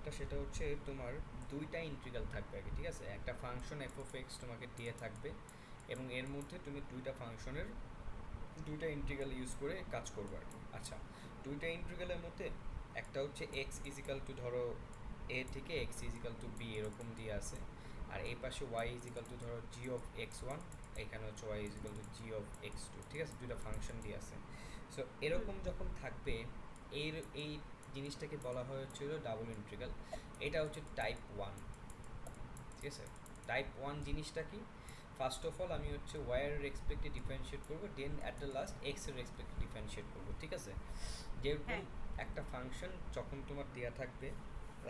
পার্টটা সেটা হচ্ছে তোমার দুইটা ইন্টিগ্রাল থাকবে আগে, ঠিক আছে? একটা ফাংশন এফ অফ এক্স তোমাকে দিয়ে থাকবে এবং এর মধ্যে তুমি দুইটা ফাংশনের দুইটা ইন্টিগ্রাল ইউজ করে কাজ করবে আর কি। আচ্ছা, দুইটা ইন্টিগ্রালের মধ্যে একটা হচ্ছে এক্স ইজিক্যাল টু ধরো এ থেকে এক্স ইজিক্যাল টু বি এরকম দিয়ে আছে, আর এই পাশে ওয়াই ইজিক্যাল টু ধরো জি অফ এক্স ওয়ান, এখানে হচ্ছে y is equal to g of x two, ঠিক আছে? দুইটা ফাংশন দিয়ে আছে। So hmm. এরকম যখন থাকবে, এই জিনিসটাকে বলা হয় হচ্ছিল ডাবল ইন্টিগ্রাল। এটা হচ্ছে টাইপ ওয়ান, ঠিক আছে? টাইপ ওয়ান জিনিসটা কি? ফার্স্ট অফ অল আমি হচ্ছে ওয়াইয়ের রেসপেক্টে ডিফারেন্সিয়েট করবো, then at the last x এর রেসপেক্টে ডিফারেন্সিয়েট করবো, ঠিক আছে? যেরকম হ্যাঁ। একটা ফাংশন যখন তোমার দেয়া থাকবে,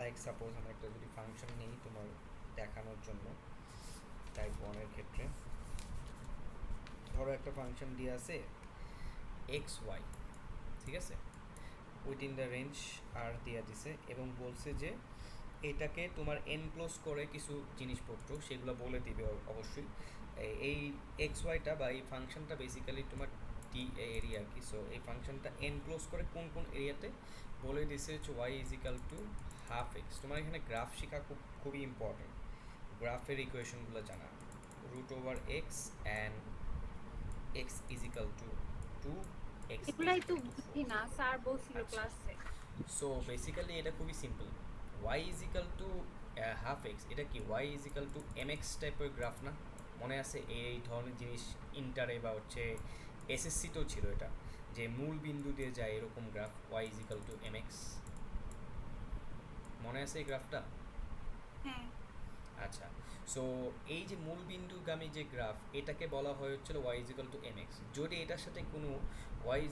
লাইক সাপোজ আমরা একটা যদি ফাংশন নেই তোমার দেখানোর জন্য, টাইপ ওয়ানের ক্ষেত্রে ধরো একটা ফাংশন দিয়ে আছে এক্স ওয়াই, ঠিক আছে? উইথিন দ্য রেঞ্জ আর দেওয়া দিছে এবং বলছে যে এটাকে তোমার এনক্লোজ করে কিছু জিনিসপত্র সেগুলো বলে দিবে অবশ্যই। এই এক্স ওয়াইটা বা এই ফাংশনটা বেসিক্যালি তোমার ডি এরিয়া আর কি। সো এই ফাংশনটা এনক্লোজ করে কোন কোন এরিয়াতে বলে দিছে হচ্ছে y is equal to half x. তোমার এখানে গ্রাফ শেখা খুবই ইম্পর্টেন্ট, গ্রাফের ইকুয়েশনগুলো জানা। Root over x and x is equal to two, x এগুলাই তো ইজিক্যাল টু ফোর। বুঝি না, স্যার বলছিল আচ্ছা, ক্লাসে। সো বেসিক্যালি এটা খুবই simple. Y is equal to half x, এটা কি y is equal to m x টাইপের গ্রাফ না? মনে আছে এই ধরনের জিনিস ইন্টারে বা হচ্ছে এসএসসিতেও ছিল এটা, যে মূল বিন্দু দিয়ে যায় এরকম graph y is equal to m x. মনে আছে এই গ্রাফটা? হ্যাঁ। আচ্ছা, সো এই যে মূলবিন্দুগামী যে গ্রাফ, এটাকে বলা হয় হচ্ছিল y is equal to m x. যদি এটার সাথে কোনো ওয়াই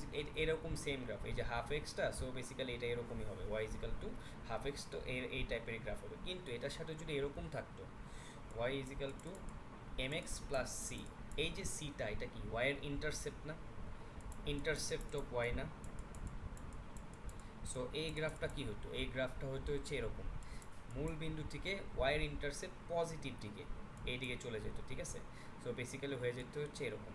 এরকম সেম গ্রাফ, এই যে হাফ এক্সটা, সো বেসিক্যালি এটা এরকমই হবে y is equal to half x, তো এই টাইপের গ্রাফ হবে। কিন্তু এটার সাথে যদি এরকম থাকতো y is equal to m x plus c, এই যে সিটা এটা কি ওয়াইয়ের ইন্টারসেপ্ট না? ইন্টারসেপ্ট অফ ওয়াই না? সো এই গ্রাফটা কি হতো? এই গ্রাফটা হতো হচ্ছে এরকম, মূল বিন্দু থেকে ওয়াইয়ের ইন্টারসেপ্ট পজিটিভ দিকে এইদিকে চলে যেত, ঠিক আছে? সো বেসিক্যালি হয়ে যেত হচ্ছে এরকম,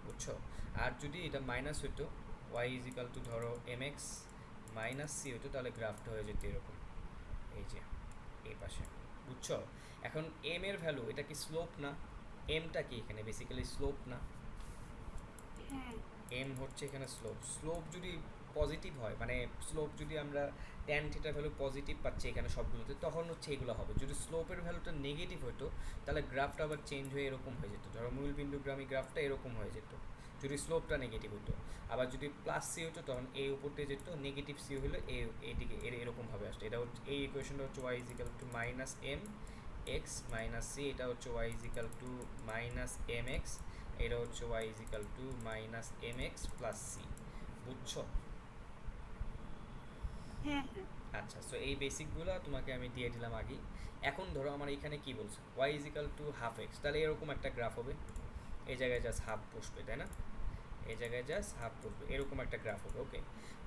বুঝছো? আর যদি এটা মাইনাস হতো, ওয়াই ইজিক্যাল টু ধরো এম এক্স মাইনাস সি হতো, তাহলে গ্রাফটা হয়ে যেত এরকম, এই যে এই পাশে, বুঝছো? এখন এম এর ভ্যালু, এটা কি স্লোপ না? এমটা কি এখানে বেসিক্যালি স্লোপ না? হ্যাঁ। এম হচ্ছে এখানে স্লোপ। স্লোপ যদি পজিটিভ হয়, মানে স্লোপ যদি আমরা ট্যান থিটার ভ্যালু পজিটিভ পাচ্ছি এখানে সবগুলোতে, তখন হচ্ছে এগুলো হবে। যদি স্লোপের ভ্যালুটা নেগেটিভ হতো, তাহলে গ্রাফটা আবার চেঞ্জ হয়ে এরকম হয়ে যেত। ধরো মূল বিন্দুগ্রামী গ্রাফটা এরকম হয়ে যেত যদি স্লোপটা নেগেটিভ হতো। আবার যদি প্লাস সি হতো, তখন এ উপর দিয়ে যেত, নেগেটিভ সি হলে এদিকে এরকমভাবে আসতো। এটা হচ্ছে এই ইকুয়েশনটা হচ্ছে y is equal to minus m x minus c, এটা হচ্ছে y is equal to minus m x, এটা হচ্ছে y is equal to minus m x plus c, বুঝছো? হ্যাঁ। হ্যাঁ। আচ্ছা, সো এই বেসিকগুলো তোমাকে আমি দিয়ে দিলাম আগে। এখন ধরো আমার এখানে কি বলছে, y is equal to half x, তাহলে এরকম একটা গ্রাফ হবে। এই জায়গায় জাস্ট হাফ বসবে, তাই না? এই জায়গায় জাস্ট হাফ বসবে, এরকম একটা গ্রাফ হবে, ওকে।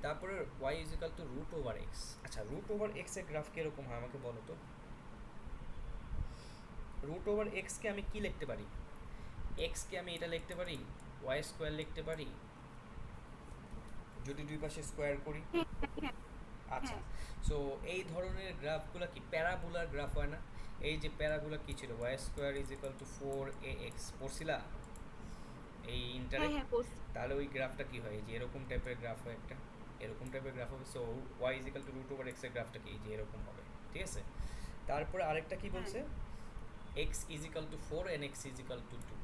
তারপরে y is equal to root over x. আচ্ছা, রুট ওভার এক্স এর গ্রাফ কীরকম হয় আমাকে বলো তো? রুট ওভার এক্সকে আমি কি লিখতে পারি? এক্সকে আমি এটা লিখতে পারি ওয়াই স্কোয়ার লিখতে পারি, যদি দুই পাশে স্কোয়ার করি। হ্যাঁ। হ্যাঁ। আচ্ছা, হ্যাঁ। সো এই ধরনের গ্রাফগুলো কি প্যারাবোলার গ্রাফ হয় না? এই যে প্যারাবোলা কী ছিল, y square is equal to four a x, পড়ছিলা এই ইন্টারে? হ্যাঁ। হ্যাঁ পড়ছি। তাহলে ওই গ্রাফটা কী হয়, যে এরকম টাইপের গ্রাফ হয় একটা, এরকম টাইপের গ্রাফ হবে। So y is equal to root over এক্সের গ্রাফটা কি, যে এরকম হবে, ঠিক আছে? তারপরে আরেকটা কি হ্যাঁ। বলছে, x is equal to four and x is equal to two.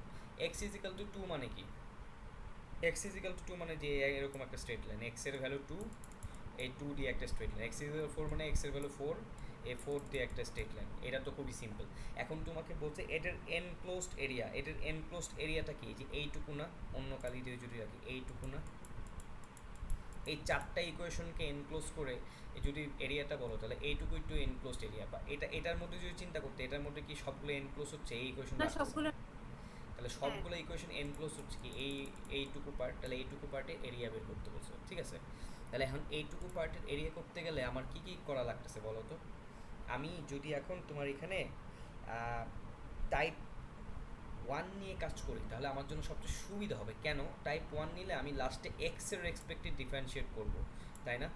X is equal to two মানে কি? X is equal to two মানে যে এরকম একটা স্ট্রেট লাইন, এক্স এর ভ্যালু টু, এই টু দিয়ে একটা straight line, x is four মানে এক্স এর ভ্যালু ফোর, এই ফোর দিয়ে একটা স্ট্রেট লাইন। এটা তো খুবই সিম্পল। এখন তোমাকে বলছে এটার এনক্লোজড এরিয়া, এটার এনক্লোজড এরিয়াটা কি, যে এইটুকু না? অন্য কালি দিয়ে যদি রাখি, এইটুকু না? এই চারটা ইকুয়েশনকে এনক্লোজ করে যদি এরিয়াটা বলো, তাহলে এইটুকুই টু এনক্লোজড এরিয়া। বা এটার মধ্যে যদি চিন্তা করতে, এটার মধ্যে কি সবগুলো এনক্লোজ হচ্ছে, এই না ইকুয়েশনটা আসতেছে না? সবগুলো। তাহলে হ্যাঁ। সবগুলো ইকুয়েশন এনক্লোজ হচ্ছে কি এইটুকু পার্ট, তাহলে এইটুকু পার্টে এরিয়া বের করতে বলছে, ঠিক আছে? তাহলে এখন এইটুকু পার্টের এরিয়া করতে গেলে আমার কি কি করা লাগতেছে বলো তো? আমি যদি এখন তোমার এখানে টাইপ ওয়ান নিয়ে কাজ করি, তাহলে আমার জন্য সবচেয়ে সুবিধা হবে। কেন? টাইপ ওয়ান নিলে আমি লাস্টে এক্সের রেসপেক্টে ডিফারেন্সিয়েট করব, তাই না?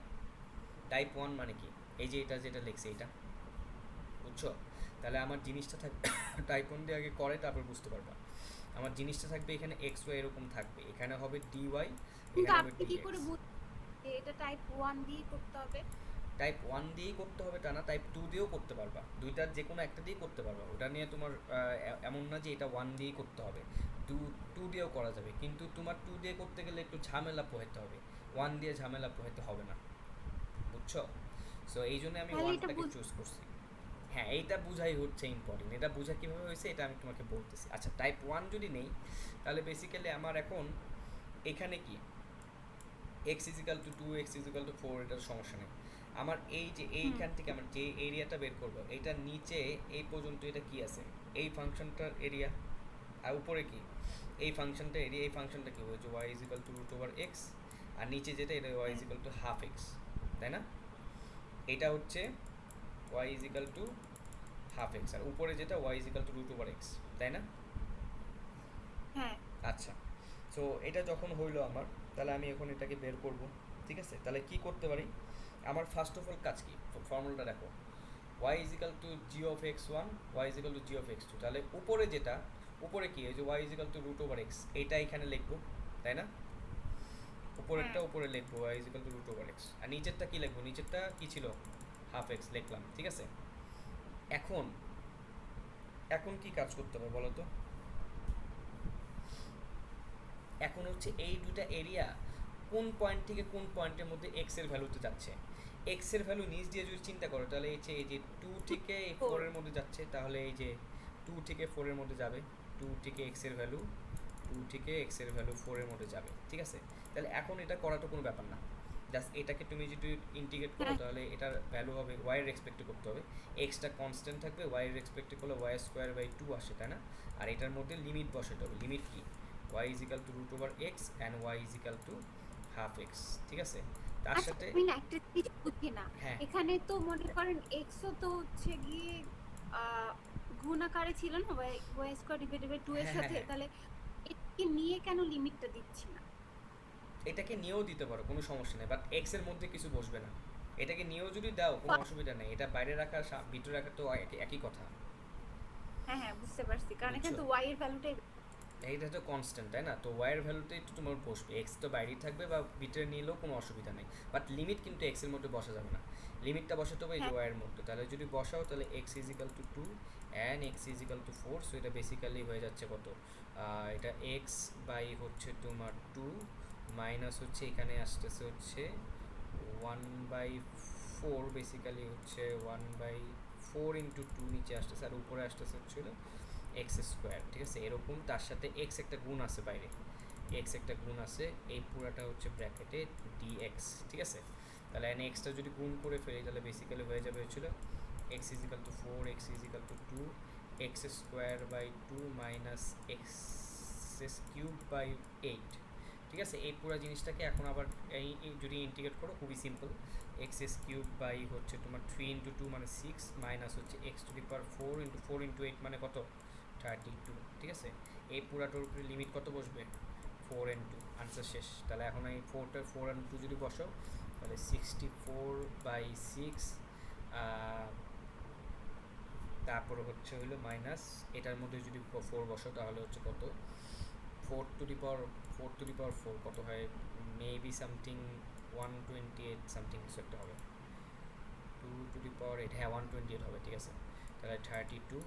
টাইপ ওয়ান মানে কি, এই যে এটা যেটা লিখছে এটা, বুঝছো? তাহলে আমার জিনিসটা থাকবে টাইপ ওয়ান দিয়ে আগে করে তারপর বুঝতে পারবা। আমার জিনিসটা থাকবে এখানে এক্স ওয়াই এরকম থাকবে, এখানে হবে ডি ওয়াই, কিন্তু এখানে হবে আপনি ডি কি করে এক্স। বুঝবেন যে এটা টাইপ 1 দিয়ে করতে হবে? টাইপ ওয়ান দিয়েই করতে হবে তা না, টাইপ টু দিয়েও করতে পারবা, দুইটার যে কোনো একটা দিয়েই করতে পারবা। ওটা নিয়ে তোমার এমন না যে এটা ওয়ান দিয়েই করতে হবে, টু টু দিয়েও করা যাবে, কিন্তু তোমার টু দিয়ে করতে গেলে একটু ঝামেলা পোহাতে হবে, ওয়ান দিয়ে ঝামেলা পোহাতে হবে না, বুঝছো? সো এই জন্য আমি তাহলে এটা ওয়ানটাকে চুজ করছি। হ্যাঁ, এইটা বোঝাই হচ্ছে ইম্পর্টেন্ট, এটা বোঝা কীভাবে হয়েছে এটা আমি তোমাকে বলতেছি। আচ্ছা, টাইপ ওয়ান যদি নেই তাহলে বেসিক্যালি আমার এখন এখানে কি x is equal to two, x is equal to four, এটার সমস্যা নেই। আমার এই যে হুম, এইখান থেকে আমার যে এরিয়াটা বের করবো, এইটার নিচে এই পর্যন্ত এটা কি আছে, এই ফাংশনটার এরিয়া, আর উপরে কি এই ফাংশনটা এরিয়া, এই ফাংশনটা কি হয়েছে y is equal to root over x, আর নিচে যেটা এটা ওয়াই হ্যাঁ, ইজিক্যাল টু হাফ এক্স, তাই না? এটা হচ্ছে y is equal to half x, আর উপরে যেটা y is equal to root over x, তাই না? হ্যাঁ, আচ্ছা, সো এটা যখন হইলো আমার, তাহলে আমি এখন এটাকে বের করব। ঠিক আছে, তাহলে কি করতে পারি? আমার ফার্স্ট অফ অল কাজ কি, ফর্মুলাটা দেখো, y is equal to g of x one, y is equal to g of x two, তাহলে উপরে যেটা, উপরে কি এই যে y is equal to root over x, এইটা এখানে লিখবো, তাই না? হ্যাঁ। উপরেরটা উপরে লিখবো y is equal to root over x, আর নিচেরটা কি লিখবো, নিচেরটা কি ছিল, হাফ এক্স লিখলাম। ঠিক আছে, এখন এখন কি কাজ করতে হবে বলো তো? এখন হচ্ছে এই দুইটা এরিয়া কোন পয়েন্ট থেকে কোন পয়েন্টের মধ্যে এক্স এর ভ্যালুতে যাচ্ছে। এক্স এর ভ্যালু নিচ দিয়ে যদি চিন্তা করো তাহলে এই যে টু থেকে এই ফোর। ফোরের মধ্যে যাচ্ছে, তাহলে এই যে টু থেকে ফোরের মধ্যে যাবে, টু থেকে এক্স এর ভ্যালু, টু থেকে এক্স এর ভ্যালু ফোরের মধ্যে যাবে। ঠিক আছে, তাহলে এখন এটা করা তো কোনো ব্যাপার না, জাস্ট এটাকে তুমি যদি ইন্টিগ্রেট করো হ্যাঁ, তাহলে এটার ভ্যালু হবে ওয়াই এর এক্সপেক্টে করতে হবে, এক্সটা কনস্ট্যান্ট থাকবে, ওয়াই এর এক্সপেক্টে করলে ওয়াই স্কোয়ার বাই টু আসে, তাই না? আর এটার মধ্যে লিমিট বসাতে হবে, লিমিট কি, y is equal to root over x and y is equal to half x। ঠিক আছে, তার আচ্ছা সাথে আমি না একটা জিনিস বুঝি না। হ্যাঁ এখানে তো মনে করেন এক্সও তো হচ্ছে গিয়ে আহ গুণ আকারে ছিল না, ওয়াই স্কোয়ার ডিভাইডেড বাই 2 এর হ্যাঁ হ্যাঁ সাথে, হ্যাঁ, তাহলে এটাকে নিয়ে কেন লিমিটটা দিচ্ছি না? এটাকে নিয়েও দিতে পারো, কোনো সমস্যা নেই, বাট x এর মধ্যে কিছু বসবে না। এটাকে নিয়েও যদি দাও কোনো অসুবিধা নেই, এটা বাইরে রাখা ভিতরে রাখা তো একই কথা, হ্যাঁ, হ্যাঁ, বুঝতে পারছি, কারণ এখানে বুঝছো? তো ওয়াই এর ভ্যালুটাই। এইটা তো কনস্ট্যান্ট, তাই না? তো y এর ভ্যালুতেই তো তোমার বসবে, x তো বাইরেই থাকবে বা ভিতরে নিলেও কোনো অসুবিধা নেই, বাট লিমিট কিন্তু x এর মধ্যে বসা যাবে না, লিমিটটা বসাতে হবে এই যে হ্যাঁ, y এর মধ্যে। তাহলে যদি বসাও তাহলে x is equal to two and x is equal to four, so এটা বেসিক্যালি হয়ে যাচ্ছে কত, এটা x বাই হচ্ছে তোমার টু মাইনাস হচ্ছে এখানে আসতেছে হচ্ছে ওয়ান বাই ফোর, বেসিক্যালি হচ্ছে one by four into two নিচে আসতেছে, আর উপরে আসতেছে হচ্ছে এক্স স্কোয়ার। ঠিক আছে, এরকম তার সাথে এক্স একটা গুণ আছে বাইরে, এক্স একটা গুণ আছে, এই পুরাটা হচ্ছে ব্র্যাকেটে ডিএক্স। ঠিক আছে, তাহলে এন এক্সটা যদি গুণ করে ফেলি তাহলে বেসিক্যালি হয়ে যাবে হচ্ছিল x is equal to four, x is equal to two, x square by two minus x cube by eight. ঠিক আছে, এই পুরো জিনিসটাকে এখন আবার এই যদি ইন্টিগ্রেট করো খুবই simple, x s cube by হচ্ছে তোমার থ্রি ইন্টু টু মানে সিক্স, মাইনাস হচ্ছে x to the power four into eight মানে কত, 32। ঠিক আছে, এই পুরাটোর উপরে লিমিট কত বসবে, 4 and 2, আনসার শেষ। তাহলে এখন এই 4 and 2 যদি বসাও তাহলে 64/6, তারপরে হচ্ছে হইলো মাইনাস এটার মধ্যে যদি 4 বসাও তাহলে হচ্ছে কত, 4 to the power 4 কত হয়, মেবি সামথিং 128 সামথিং কিছু একটা হবে, 2 to the power 8, হ্যাঁ 128 হবে। ঠিক আছে, তাহলে 32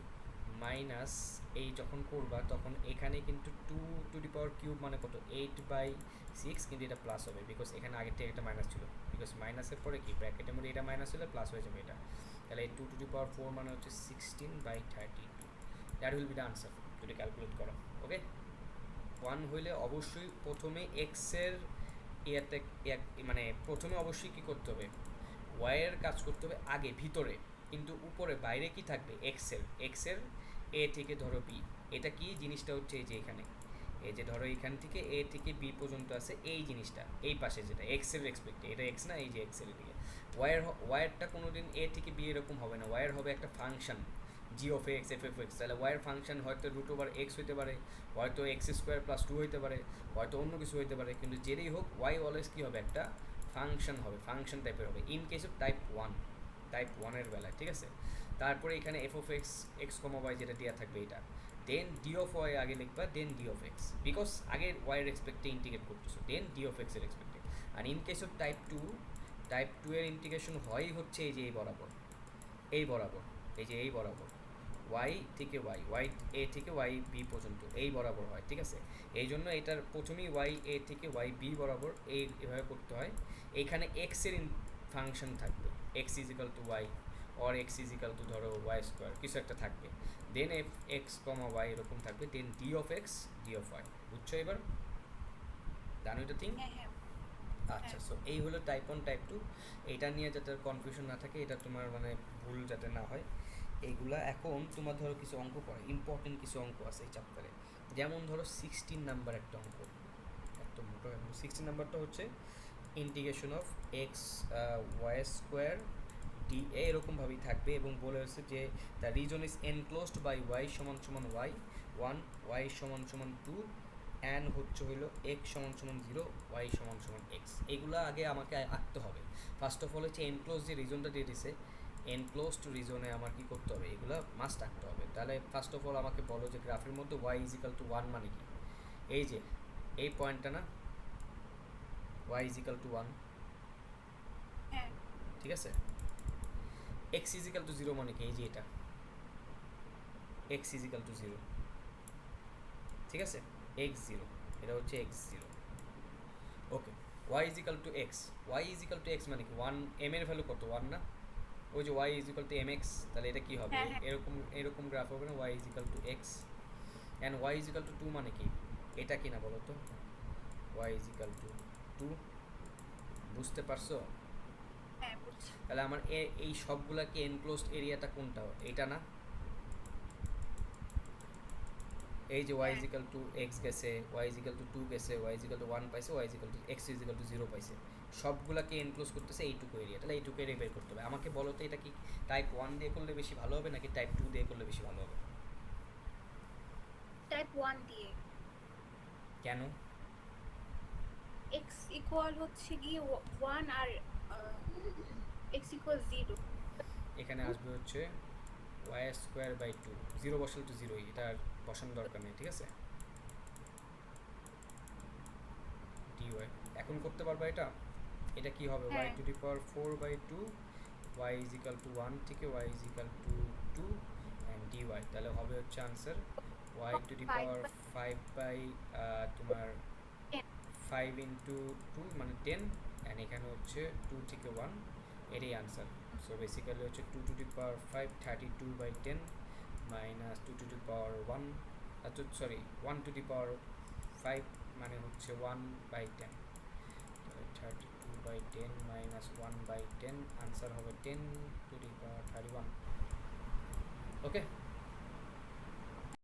মাইনাস এই যখন করবা তখন এখানে কিন্তু 2 to the power কিউব মানে কত, 8/6, কিন্তু এটা প্লাস হবে বিকজ এখানে আগের থেকে একটা মাইনাস ছিল, বিকজ মাইনাসের পরে কি ব্র্যাকেটের মধ্যে এটা মাইনাস হলে প্লাস হয়ে যাবে এটা, তাহলে এই 2 to the power 4 মানে হচ্ছে 16/32, that will be the answer যদি ক্যালকুলেট করো। ওকে, ওয়ান হইলে অবশ্যই প্রথমে এক্সের ইয়ারটা, মানে প্রথমে অবশ্যই কী করতে হবে, ওয়াইয়ের কাজ করতে হবে আগে ভিতরে, কিন্তু উপরে বাইরে কি থাকবে, এক্সের এ থেকে ধরো বি, এটা কি জিনিসটা হচ্ছে এই যে এখানে, এই যে ধরো এখান থেকে এ থেকে বি পর্যন্ত আছে এই জিনিসটা, এই পাশে যেটা এক্সের রেসপেক্টে, এটা এক্স না, এই যে এক্সের দিকে ওয়াইয়েরটা কোনো দিন এ থেকে বি এরকম হবে না, ওয়াইয়ের হবে একটা function G of x F F x, তাহলে ওয়াইয়ের ফাংশন হয়তো রুট ওভার এক্স হইতে পারে, হয়তো এক্স স্কোয়ার প্লাস টু হইতে পারে, হয়তো অন্য কিছু হইতে পারে, কিন্তু যেটাই হোক ওয়াই অলওয়েজ কী হবে, একটা ফাংশন হবে, ফাংশন টাইপের হবে in case of type one. Type ওয়ানের বেলায়, ঠিক আছে। তারপরে এখানে f of x x comma y যেটা দেওয়া থাকবে এটা, দেন ডি অফ ওয়াই আগে লিখবা, then d of x, because আগে ওয়াইয়ের এক্সপেক্টে ইন্টিগ্রেট করতেছো, দেন ডি অফ এক্সের এক্সপেক্টে। আর in case of type two এর ইন্টিগ্রেশন হয় হচ্ছে এই যে এই বরাবর, এই বরাবর, এই যে এই বরাবর, ওয়াই থেকে ওয়াই এ থেকে ওয়াই বি পর্যন্ত এই বরাবর হয়, ঠিক আছে। এই জন্য এটার প্রথমেই ওয়াই এ থেকে ওয়াই বি বরাবর এভাবে করতে হয়। এইখানে এক্সের ফাংশন থাকবে, x is equal to y, or x is equal to ধরো ওয়াই স্কোয়ার কিছু একটা থাকবে, then f x comma y এরকম থাকবে, then d of x d of y. বুঝছো এবার? জানো এটা থিং? হ্যাঁ হ্যাঁ আচ্ছা, সো এই হলো টাইপ ওয়ান টাইপ টু। এইটা নিয়ে যাতে কনফিউশন না থাকে, এটা তোমার মানে ভুল যাতে না হয়, এইগুলা এখন তোমার ধরো কিছু অঙ্ক পড়ে, ইম্পর্টেন্ট কিছু অঙ্ক আছে এই চ্যাপ্টারে। যেমন ধরো 16 নাম্বার একটা অঙ্ক, এত মোটো। 16 নাম্বারটা হচ্ছে integration of x y square d A এরকমভাবেই থাকবে, এবং বলে হচ্ছে যে the reason is enclosed by y সমান সমান ওয়াই ওয়ান, ওয়াই সমান সমান টু, অ্যান্ড হচ্ছে হইলো এক্স সমান সমান জিরো, ওয়াই সমান সমান এক্স। এগুলো আগে আমাকে আঁকতে হবে। ফার্স্ট অফ অল হচ্ছে এনক্লোজ যে রিজনটা দিয়ে দিছে, এনক্লোজড রিজনে আমার কী করতে হবে, এগুলো মাস্ট আঁকতে হবে। তাহলে ফার্স্ট অফ অল আমাকে বলো যে গ্রাফের মধ্যে ওয়াই ইজিক্যাল টু ওয়ান মানে কি? এই যে এই পয়েন্টটা না, ওয়াই ইজিক্যাল টু ওয়ান, হ্যাঁ ঠিক আছে। এক্স ইজিক্যাল টু জিরো মানে কি? এই যে এটা এক্স ইজিক্যাল টু জিরো, ঠিক আছে, এক্স জিরো, এটা হচ্ছে x zero. Okay, y is equal to x, y is equal to x মানে কি? ওয়ান, এম এর ভ্যালু কত? ওয়ান না? ওই যে y is equal to m x, তাহলে এটা কী হবে? হ্যাঁ হ্যাঁ এরকম এরকম গ্রাফ হবে না, y is equal to x. And y is equal to two মানে কি? এটা কি না বলো তো? ওয়াই ইজিক্যাল টু টু, বুঝতে পারছো? হ্যাঁ বুঝছি। তাহলে আমার এই সবগুলাকে এনক্লোজড এরিয়াটা কোনটা? এটা না? এই যে ওয়াই হ্যাঁ ইজিক্যাল টু এক্স গেছে, ওয়াই ইজিক্যাল টু টু গেছে, ওয়াই ইজিক্যাল টু ওয়ান পাইছে, y is equal to x is equal to zero পাইছে, সবগুলাকে এনক্লোজ করতেছে এইটুকু এরিয়া। তাহলে এইটুকু এরিয়া বের করতে হবে আমাকে। বলো তো এটা কি টাইপ ওয়ান দিয়ে করলে বেশি ভালো হবে নাকি টাইপ টু দিয়ে করলে বেশি ভালো হবে? টাইপ ওয়ান দিয়ে। কেন? এক্স ইকুয়াল হচ্ছে গিয়ে ওয়ান, আর এক্স ইকুয়াল জিরো। এখানে আসবে হচ্ছে y square by two, zero বসালে তো জিরোই, এটা আর বসানোর দরকার নেই, ঠিক আছে। ডি ওয়াই এখন করতে পারবা এটা। এটা কি হবে? ওয়াই হ্যাঁ to the power four by two, y is equal to one থেকে y is equal to two, and d y. তাহলে হবে হচ্ছে answer y to the five power five by তোমার টেন। 5 ইন্টু টু মানে 10, and এখানে হচ্ছে two থেকে one, এটাই আনসার। সো বেসিক্যালি হচ্ছে two to the power five 32/10 minus two to the power one, sorry one to the power five মানে হচ্ছে 1/10, 32/10 মাইনাস 1/10, আনসার হবে 10 টু দি পাওয়ার 31। ওকে।